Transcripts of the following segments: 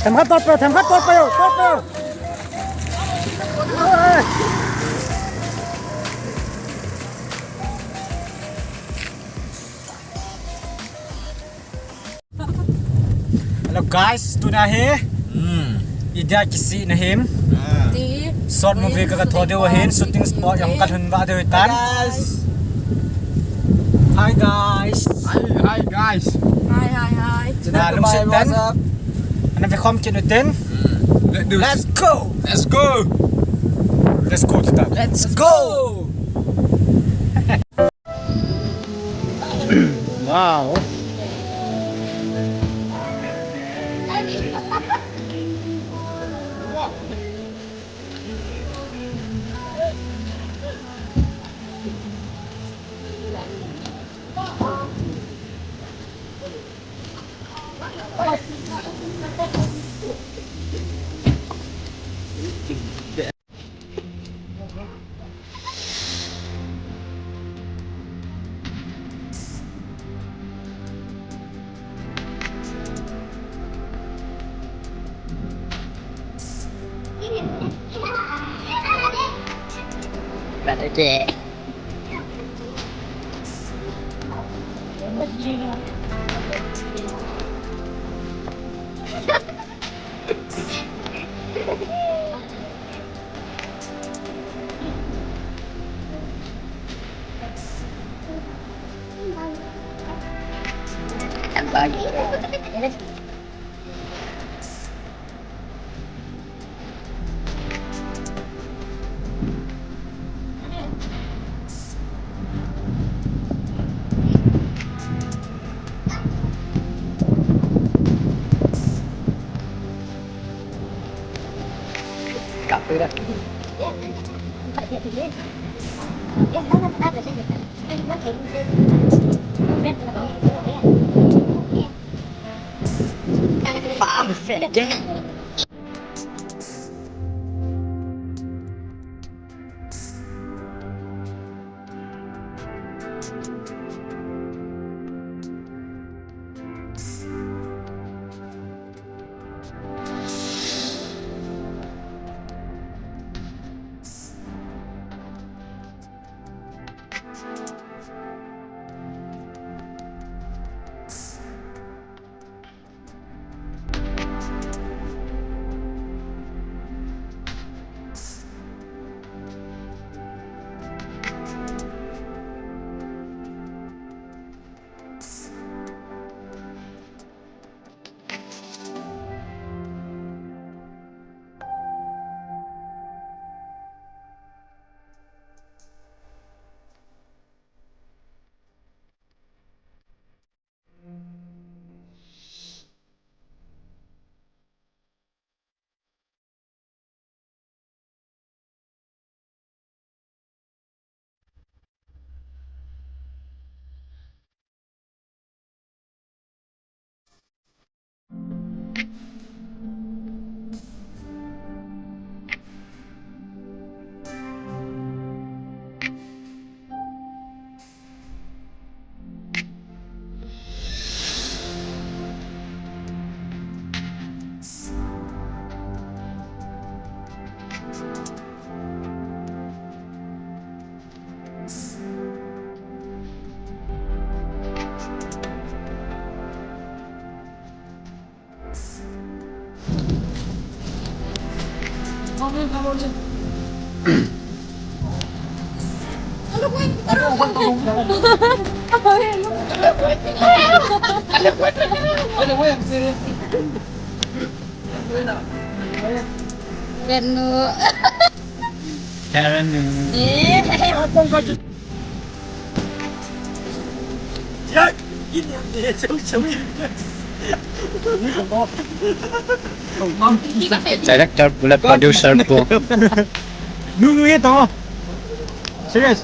Thèm khát tốt bèo. Hello guys, tu Nahim. Edia Kisih Nahim. Short movie ka Thadou Kuki shooting spot yang kan hunba de tan. Hi guys. Hi guys. Hi. Nah, lung sit tan. Ana vi kom kin uten. Let's go. Let's go Kita. Let's go. Wow. Director pula producer po. Nunggu itu. Serius.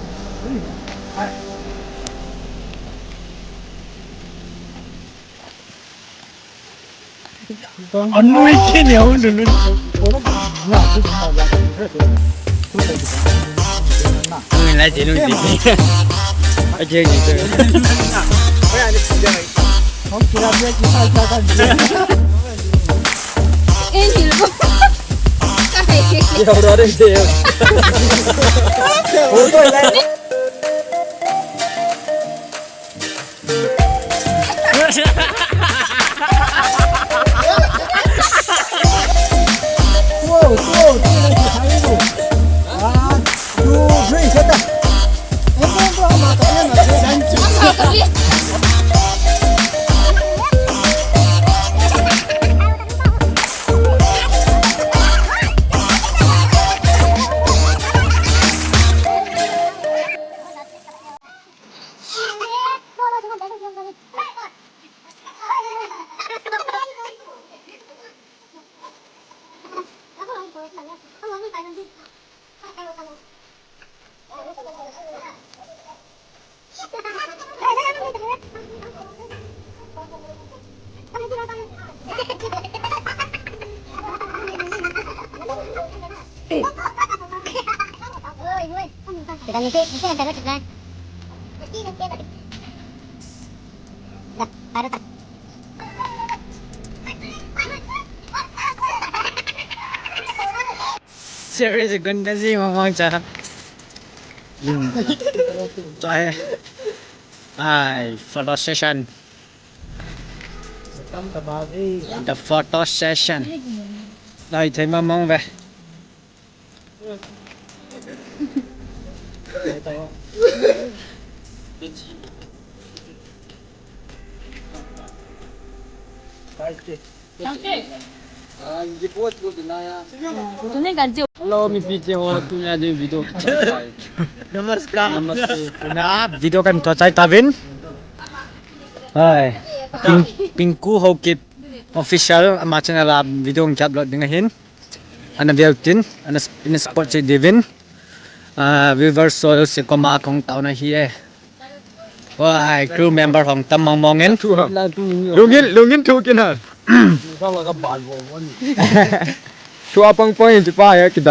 Anu ikin ya dulu. Nilai jenuh sini. Aja gitu. Oh, kira dia kita akan. Điều đó đi điều. Ủa tôi lên. Wow, wow, tôi lên thì thấy luôn. Two, three, set up. Em không có mà cái này là đánh chữ. Seriously, ganda sih ngomong cara. Trời. Ai, photo session. The photo session. Đây thấy mà mong về. Hello, mi video tu ni ada video. Namaskar. Namaste. Nah, video kan tua cai Tavin. Hai. Pinku Hokip official macam ala video ngap lot dengan hin. Ana Viautin, ana in sport si Devin. Viewers so si koma akong tao na hiye. Wah, crew member hong tam mong mongin. Lungin tu kena. Kau agak bal, tu apa yang point tu pa ya kita.